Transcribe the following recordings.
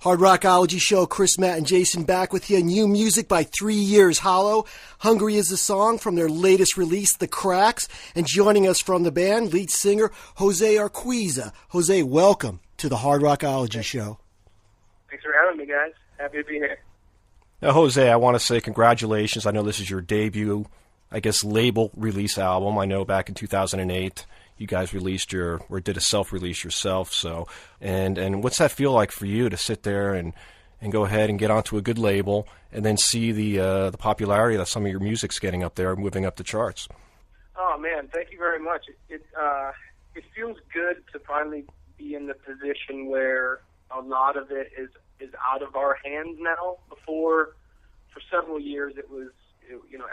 Hard Rockology Show, Chris, Matt, and Jason back with you. New music by 3 Years Hollow. Hungry is the song from their latest release, The Cracks. And joining us from the band, lead singer Jose Urquiza. Jose, welcome to the Hard Rockology Show. Thanks for having me, guys. Happy to be here. Now, Jose, I want to say congratulations. I know this is your debut, label release album. I know back in 2008. You guys released did a self-release yourself. So, and what's that feel like for you to sit there and go ahead and get onto a good label and then see the popularity that some of your music's getting up there, moving up the charts? Oh man, thank you very much. It feels good to finally be in the position where a lot of it is out of our hands now. Before, for several years,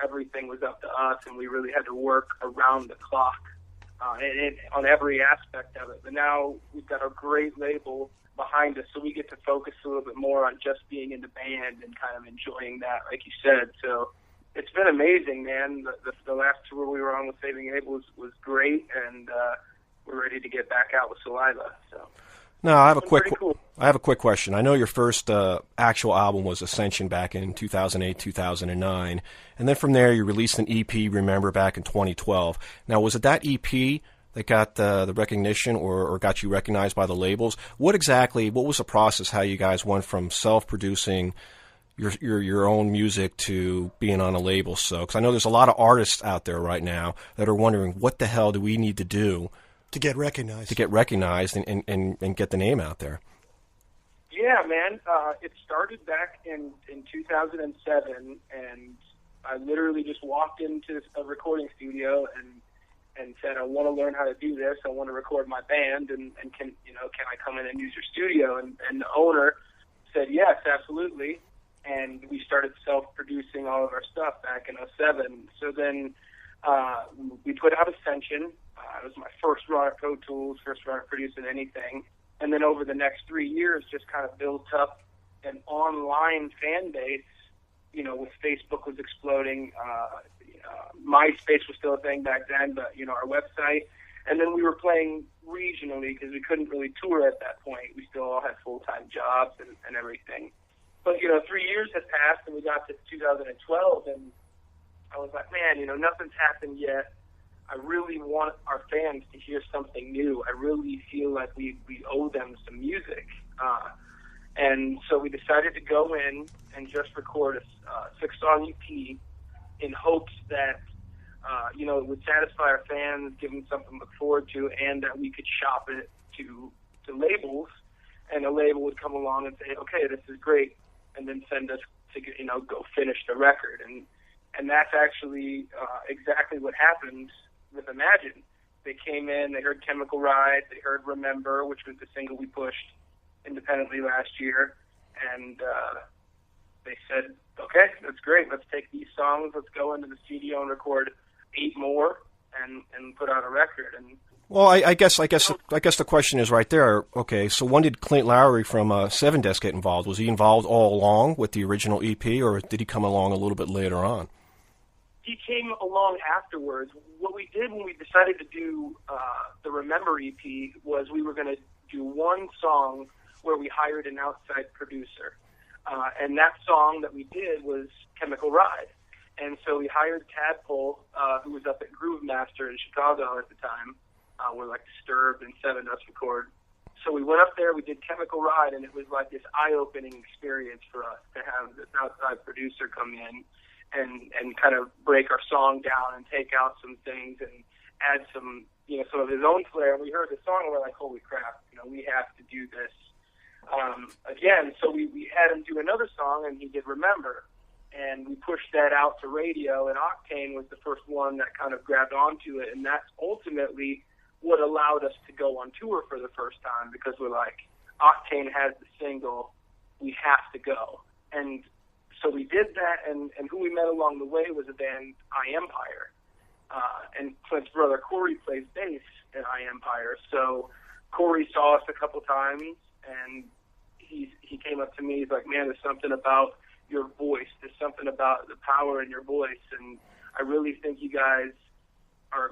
everything was up to us, and we really had to work around the clock. And on every aspect of it. But now we've got a great label behind us, so we get to focus a little bit more on just being in the band and kind of enjoying that, like you said. So it's been amazing, man. The last tour we were on with Saving Abel was great, and we're ready to get back out with Saliva. So. No, I have a quick question. I know your first actual album was Ascension back in 2008, 2009, and then from there you released an EP, Remember, back in 2012. Now, was it that EP that got the recognition or got you recognized by the labels? What was the process, how you guys went from self-producing your own music to being on a label? So, because I know there's a lot of artists out there right now that are wondering, what the hell do we need to do to get recognized and get the name out there? Yeah, man. It started back in 2007, and I literally just walked into a recording studio and said, I want to learn how to do this. I want to record my band, and can I come in and use your studio? And the owner said, yes, absolutely. And we started self-producing all of our stuff back in 2007. So then we put out Ascension. It was my first run at Pro Tools, first run at producing anything. And then over the next 3 years, just kind of built up an online fan base, with Facebook was exploding. MySpace was still a thing back then, but, our website. And then we were playing regionally because we couldn't really tour at that point. We still all had full-time jobs and everything. But, 3 years had passed, and we got to 2012, and I was like, man, nothing's happened yet. I really want our fans to hear something new. I really feel like we owe them some music. And so we decided to go in and just record a 6-song EP in hopes that, it would satisfy our fans, give them something to look forward to, and that we could shop it to labels, and a label would come along and say, okay, this is great, and then send us to, go finish the record. And that's actually exactly what happened with Imagen. They came in, they heard Chemical Ride, they heard Remember, which was the single we pushed independently last year, and they said, okay, that's great, let's take these songs, let's go into the studio and record 8 more and put out a record. And well, I guess the question is right there. Okay, so when did Clint Lowry from Seven Desk get involved? Was he involved all along with the original EP, or did he come along a little bit later on? He came along afterwards. What we did when we decided to do the Remember EP was we were going to do one song where we hired an outside producer. And that song that we did was Chemical Ride. And so we hired Tadpole, who was up at Groove Master in Chicago at the time, where like Disturbed and Seven Dust record. So we went up there, we did Chemical Ride, and it was like this eye-opening experience for us to have this outside producer come in and kind of break our song down and take out some things and add some of his own flair. And we heard the song and we're like, holy crap, we have to do this again. So we had him do another song, and he did Remember. And we pushed that out to radio, and Octane was the first one that kind of grabbed onto it, and that's ultimately what allowed us to go on tour for the first time, because we're like, Octane has the single, we have to go. And so we did that, and who we met along the way was a band, I Empire. And Clint's brother Corey plays bass in I Empire. So Corey saw us a couple times, and he came up to me, he's like, man, there's something about your voice. There's something about the power in your voice, and I really think you guys are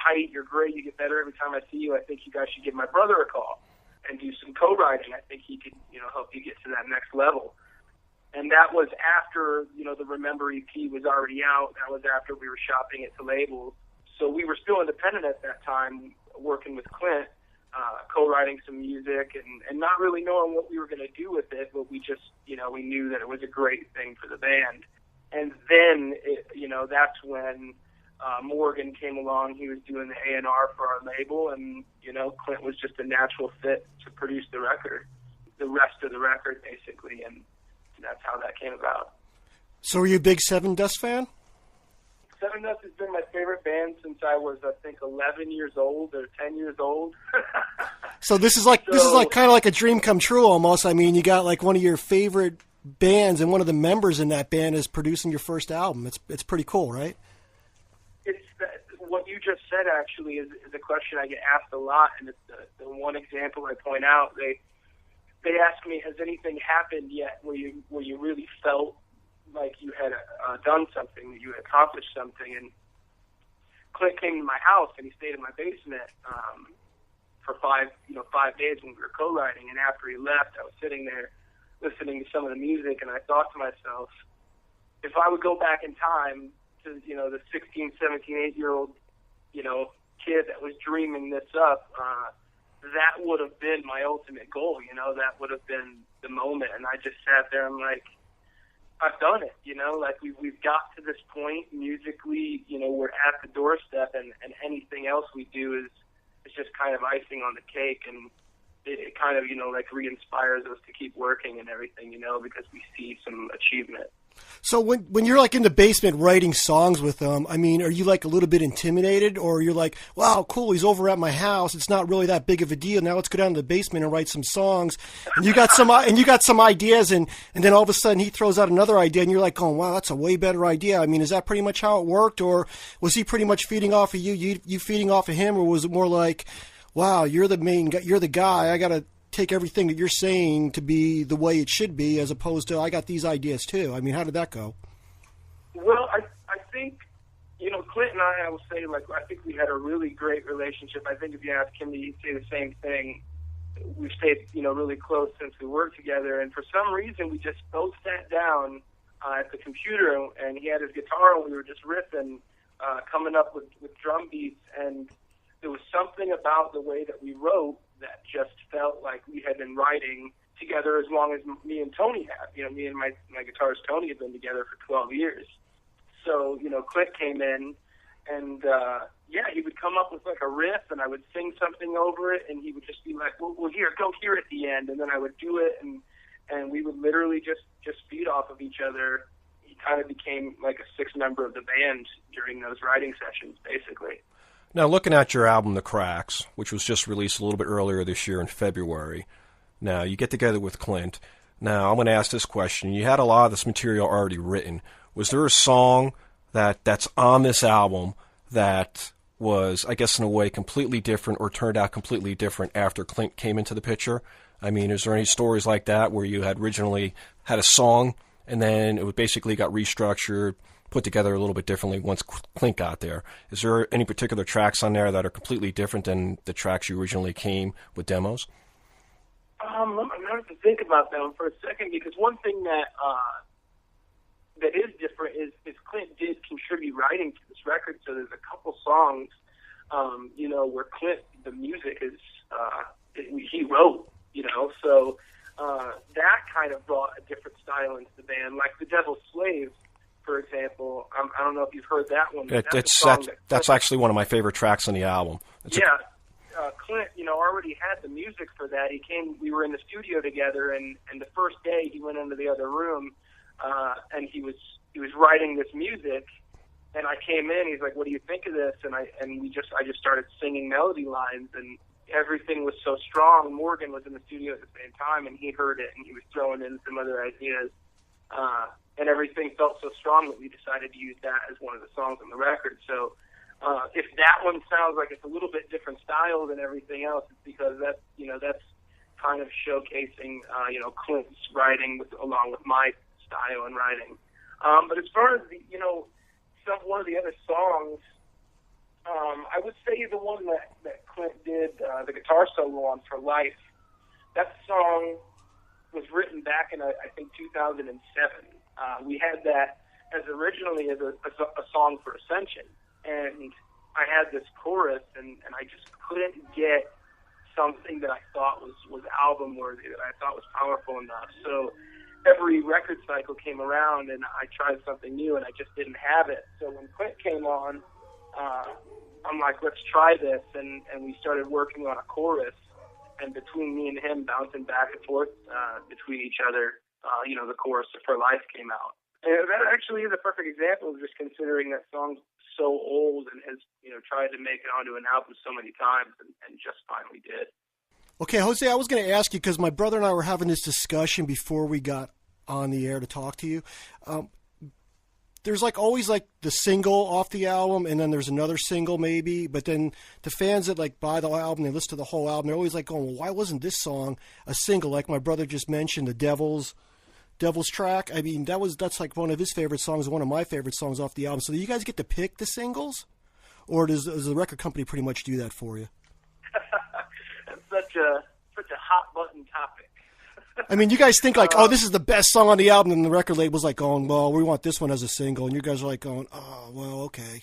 tight. You're great. You get better every time I see you. I think you guys should give my brother a call and do some co-writing. I think he could, help you get to that next level. And that was after, the Remember EP was already out. That was after we were shopping it to labels. So we were still independent at that time, working with Clint, co-writing some music and not really knowing what we were going to do with it, but we just, we knew that it was a great thing for the band. And then, that's when Morgan came along. He was doing the A&R for our label, and, Clint was just a natural fit to produce the record, the rest of the record, basically, and that's how that came about. So are you a big Seven Dust fan? Seven Dust has been my favorite band since I was, I think, 11 years old or 10 years old. So this is like kind of like a dream come true almost. I mean, you got like one of your favorite bands, and one of the members in that band is producing your first album. It's pretty cool, right? What you just said actually is a question I get asked a lot, and it's the one example I point out. They ask me, has anything happened yet where you really felt like you had done something, that you had accomplished something? And Clint came to my house and he stayed in my basement for 5 days when we were co-writing. And after he left, I was sitting there listening to some of the music, and I thought to myself, if I would go back in time to the 16, 17, 8-year-old kid that was dreaming this up, that would have been my ultimate goal. That would have been the moment. And I just sat there and like, I've done it, like we've got to this point musically, we're at the doorstep, and anything else we do is just kind of icing on the cake, and it kind of, like re-inspires us to keep working and everything, because we see some achievement. So when you're like in the basement writing songs with them, I mean, are you like a little bit intimidated, or you're like, wow, cool, he's over at my house, it's not really that big of a deal, now let's go down to the basement and write some songs, and you got some ideas, and then all of a sudden he throws out another idea, and you're like, oh wow, that's a way better idea. I mean, is that pretty much how it worked, or was he pretty much feeding off of you feeding off of him, or was it more like, wow, you're the main guy, you're the guy, I gotta take everything that you're saying to be the way it should be, as opposed to I got these ideas too? I mean, how did that go? Well, I think, Clint and I will say, like, I think we had a really great relationship. I think if you ask him, he'd say the same thing. We've stayed, really close since we worked together, and for some reason we just both sat down at the computer, and he had his guitar, and we were just riffing, coming up with drum beats, and there was something about the way that we wrote that just felt like we had been writing together as long as me and Tony have. Me and my guitarist Tony had been together for 12 years. So, Clint came in, and, he would come up with like a riff, and I would sing something over it, and he would just be like, well, here, go here at the end, and then I would do it, and we would literally just feed off of each other. He kind of became like a sixth member of the band during those writing sessions, basically. Now, looking at your album, The Cracks, which was just released a little bit earlier this year in February, now you get together with Clint. Now, I'm going to ask this question. You had a lot of this material already written. Was there a song that's on this album that was, I guess in a way, completely different or turned out completely different after Clint came into the picture? I mean, is there any stories like that where you had originally had a song and then it basically got restructured, put together a little bit differently once Clint got there? Is there any particular tracks on there that are completely different than the tracks you originally came with demos? I'm going to have to think about that one for a second, because one thing that is different is Clint did contribute writing to this record, so there's a couple songs, where Clint, the music is, he wrote, so that kind of brought a different style into the band, like The Devil's Slave, for example. I don't know if you've heard that one. That's actually one of my favorite tracks on the album. Clint, already had the music for that. We were in the studio together, and the first day he went into the other room, and he was writing this music, and I came in, he's like, what do you think of this? And I just started singing melody lines, and everything was so strong. Morgan was in the studio at the same time, and he heard it, and he was throwing in some other ideas, and everything felt so strong that we decided to use that as one of the songs on the record. So if that one sounds like it's a little bit different style than everything else, it's because that's kind of showcasing, Clint's writing along with my style and writing. But as far as one of the other songs, I would say the one that Clint did the guitar solo on, For Life. That song was written back in, I think, 2007. We had that as originally as a song for Ascension, and I had this chorus, and I just couldn't get something that I thought was album worthy, that I thought was powerful enough. So every record cycle came around, and I tried something new, and I just didn't have it. So when Quint came on, I'm like, let's try this, and we started working on a chorus, and between me and him bouncing back and forth between each other, the chorus of For Life came out. And that actually is a perfect example of just considering that song's so old and has, tried to make it onto an album so many times and just finally did. Okay, Jose, I was going to ask you, because my brother and I were having this discussion before we got on the air to talk to you. There's always the single off the album, and then there's another single maybe, but then the fans that buy the album, they listen to the whole album, they're always going, well, why wasn't this song a single? Like my brother just mentioned, the Devil's Track. I mean, that's one of his favorite songs, one of my favorite songs off the album. So do you guys get to pick the singles, or does the record company pretty much do that for you? That's such a hot button topic. I mean, you guys think oh, this is the best song on the album, and the record label's going, well, we want this one as a single, and you guys are going, oh, well, okay.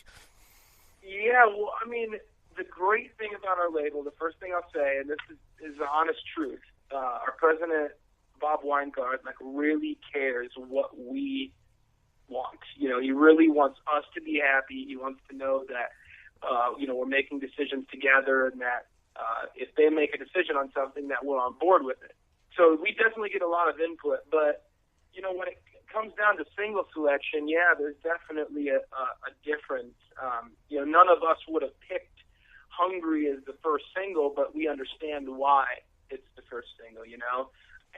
Yeah, well, I mean, the great thing about our label, the first thing I'll say, and this is the honest truth, our president, Bob Weingart, really cares what we want. He really wants us to be happy. He wants to know that, we're making decisions together, and that if they make a decision on something, that we're on board with it. So we definitely get a lot of input, but, when it comes down to single selection, yeah, there's definitely a difference. None of us would have picked Hungry as the first single, but we understand why it's the first single,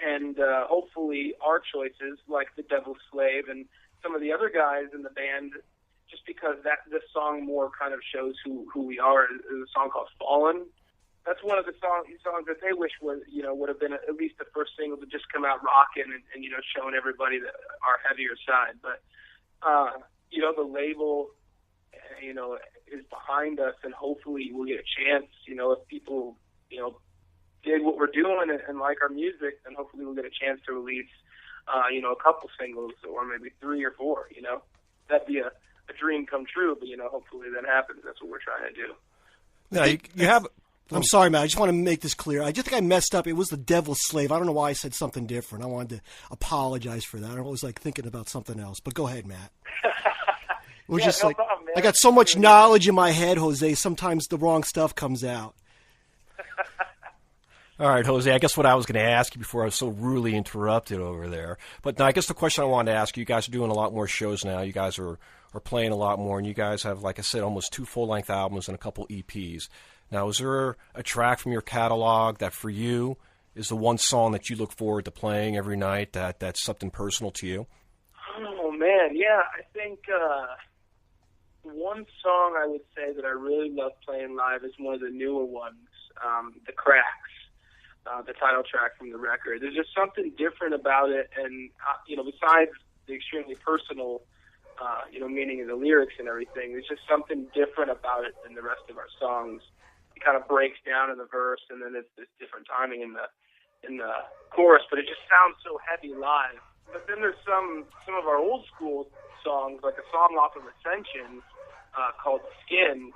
And hopefully our choices, like The Devil's Slave and some of the other guys in the band, just because this song more kind of shows who we are, is a song called Fallen. That's one of the songs that they wish would have been at least the first single to just come out rocking and showing everybody our heavier side. But, the label, is behind us, and hopefully we'll get a chance, if people, dig what we're doing and like our music, then hopefully we'll get a chance to release, a couple singles or maybe 3 or 4, That'd be a dream come true, but, hopefully that happens. That's what we're trying to do. Yeah, you have... I'm sorry, Matt. I just want to make this clear. I just think I messed up. It was The Devil's Slave. I don't know why I said something different. I wanted to apologize for that. I was thinking about something else. But go ahead, Matt. We're no problem, man. I got so much knowledge in my head, Jose. Sometimes the wrong stuff comes out. All right, Jose, I guess what I was going to ask you before I was so rudely interrupted over there. But now I guess the question I wanted to ask you guys are doing a lot more shows now. You guys are playing a lot more, and you guys have, like I said, almost 2 full-length albums and a couple EPs. Now, is there a track from your catalog that for you is the one song that you look forward to playing every night that's something personal to you? Oh, man, yeah. I think one song I would say that I really love playing live is one of the newer ones, The Cracks, the title track from the record. There's just something different about it, and, besides the extremely personal, meaning of the lyrics and everything, there's just something different about it than the rest of our songs. It kind of breaks down in the verse, and then it's different timing in the chorus, but it just sounds so heavy live. But then there's some of our old school songs, like a song off of Ascension called Skin,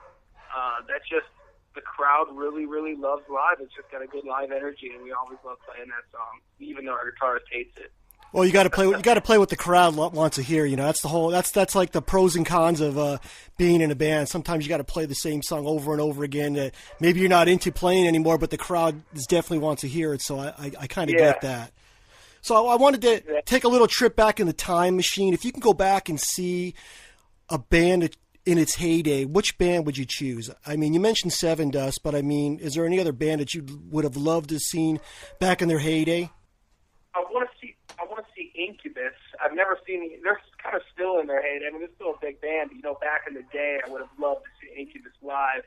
that just the crowd really, really loves live. It's just got a good live energy, and we always love playing that song, even though our guitarist hates it. Well, you got to play what the crowd wants to hear. That's like the pros and cons of being in a band. Sometimes you got to play the same song over and over again that maybe you're not into playing anymore, but the crowd definitely wants to hear it. So I kind of get that. So I wanted to take a little trip back in the time machine. If you can go back and see a band in its heyday, which band would you choose? I mean, you mentioned Seven Dust, but I mean, is there any other band that you would have loved to have seen back in their heyday? I want to see Incubus. I've never seen. They're kind of still in their heyday. I mean, they're still a big band. Back in the day, I would have loved to see Incubus live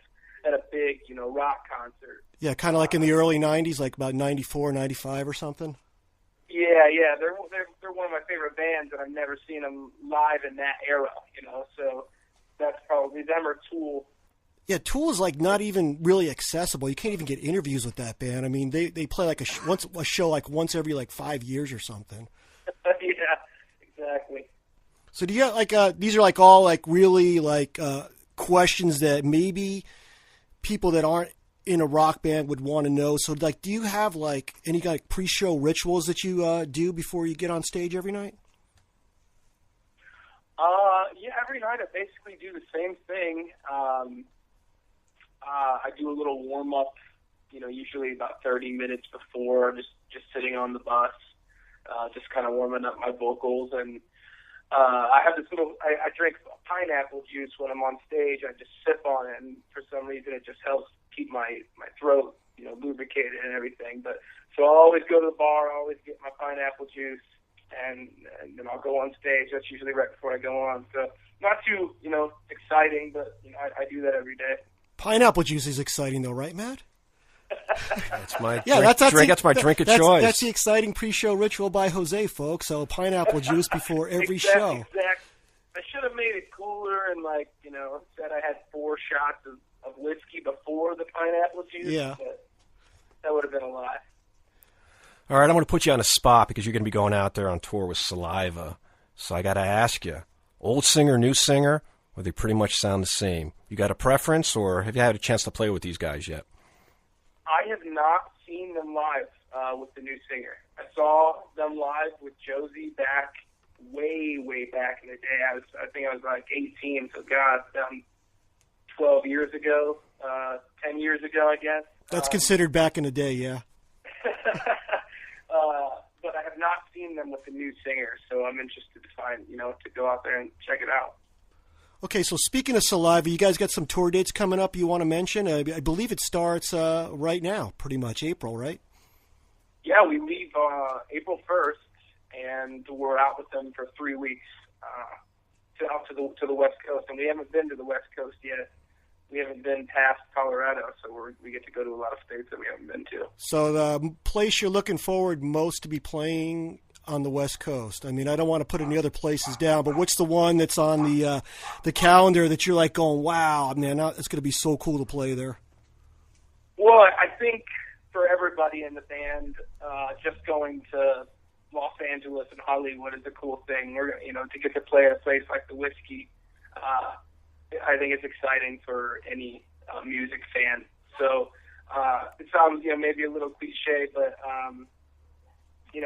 at a big, rock concert. Yeah, kind of like in the early '90s, like about '94, '95 or something. Yeah. They're one of my favorite bands, and I've never seen them live in that era. So that's probably them or Tool. Yeah, Tool is like not even really accessible. You can't even get interviews with that band. I mean, they play like a show like once every like 5 years or something. Yeah, exactly. So do you got like these are like all like really like questions that maybe people that aren't in a rock band would want to know. So like, do you have like any like pre-show rituals that you do before you get on stage every night? Yeah, every night I basically do the same thing. I do a little warm up, usually about 30 minutes before, just sitting on the bus, just kind of warming up my vocals. And I have this I drink pineapple juice when I'm on stage. I just sip on it, and for some reason it just helps keep my throat, lubricated and everything. But so I'll always go to the bar, I'll always get my pineapple juice, and then I'll go on stage. That's usually right before I go on. So not too, exciting, but I do that every day. Pineapple juice is exciting, though, right, Matt? That's my that's my drink of choice. That's the exciting pre-show ritual by Jose, folks. So pineapple juice before every show. Exactly. I should have made it cooler and said I had 4 shots of whiskey before the pineapple juice. Yeah, but that would have been a lot. All right, I'm going to put you on a spot because you're going to be going out there on tour with Saliva. So I got to ask you, old singer, new singer, or they pretty much sound the same? You got a preference, or have you had a chance to play with these guys yet? I have not seen them live with the new singer. I saw them live with Josie back way back in the day. I think I was like 18, so God, 12 years ago, 10 years ago, I guess. That's considered back in the day, yeah. But I have not seen them with the new singer, so I'm interested to find, to go out there and check it out. Okay, so speaking of Saliva, you guys got some tour dates coming up you want to mention? I believe it starts right now, pretty much April, right? Yeah, we leave April 1st, and we're out with them for 3 weeks out to the West Coast, and we haven't been to the West Coast yet. We haven't been past Colorado, so we get to go to a lot of states that we haven't been to. So the place you're looking forward most to be playing on the West Coast? I mean, I don't want to put any other places down, but what's the one that's on the calendar that you're like going, wow, man, it's going to be so cool to play there? Well, I think for everybody in the band, just going to Los Angeles and Hollywood is a cool thing. We're to get to play at a place like the Whiskey. I think it's exciting for any music fan. So it sounds, maybe a little cliche, but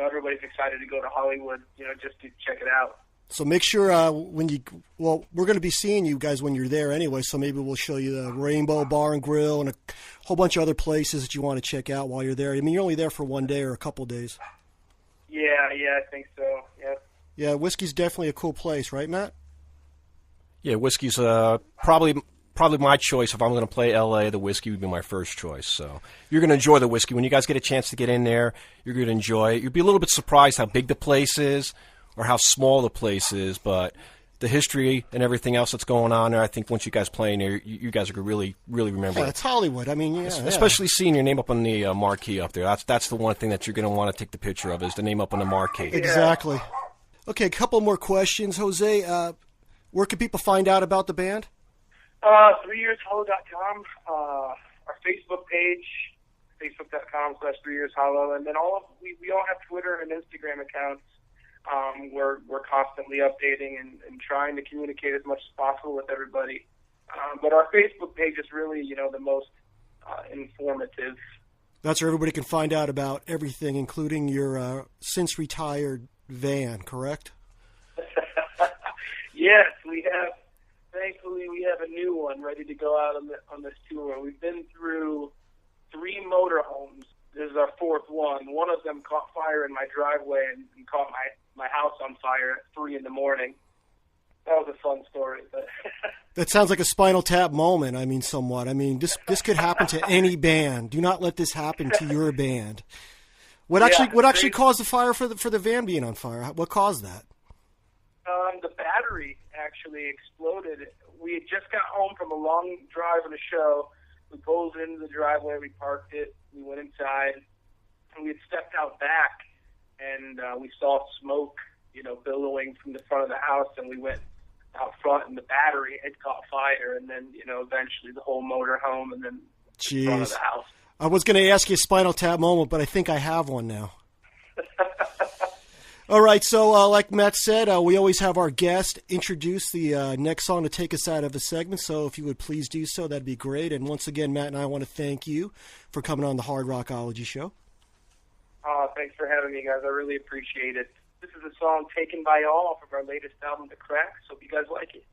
everybody's excited to go to Hollywood, just to check it out. So make sure we're going to be seeing you guys when you're there anyway, so maybe we'll show you the Rainbow Bar and Grill and a whole bunch of other places that you want to check out while you're there. I mean, you're only there for one day or a couple days. Yeah, I think so, yeah. Yeah, Whiskey's definitely a cool place, right, Matt? Yeah, Whiskey's probably my choice. If I'm going to play L.A., the Whiskey would be my first choice. So you're going to enjoy the Whiskey. When you guys get a chance to get in there, you're going to enjoy it. You'll be a little bit surprised how big the place is or how small the place is, but the history and everything else that's going on there, I think once you guys play in there, you guys are going to really, really remember it. It's Hollywood. I mean, Especially seeing your name up on the marquee up there. That's the one thing that you're going to want to take the picture of is the name up on the marquee. Exactly. Okay, a couple more questions. Jose, where can people find out about the band? 3yearshollow.com, our Facebook page, facebook.com/3yearshollow, and then we all have Twitter and Instagram accounts. We're constantly updating and trying to communicate as much as possible with everybody. But our Facebook page is really, the most informative. That's where everybody can find out about everything, including your since retired van, correct? Yes, we have. Thankfully, we have a new one ready to go out on this tour. We've been through 3 motorhomes. This is our 4th one. One of them caught fire in my driveway and caught my house on fire at 3 in the morning. That was a fun story. But that sounds like a Spinal Tap moment, I mean, somewhat. I mean, this could happen to any band. Do not let this happen to your band. What actually caused the fire for the van being on fire? What caused that? The battery actually exploded. We had just got home from a long drive on a show. We pulled into the driveway, we parked it, we went inside, and we had stepped out back, and we saw smoke, billowing from the front of the house, and we went out front, and the battery had caught fire, and then, you know, eventually the whole motor home, and then the front of the house. I was going to ask you a Spinal Tap moment, but I think I have one now. All right, so like Matt said, we always have our guest introduce the next song to take us out of the segment, so if you would please do so, that'd be great. And once again, Matt and I want to thank you for coming on the Hard Rockology Show. Thanks for having me, guys. I really appreciate it. This is a song Taken by All off of our latest album, The Cracks. Hope you guys like it.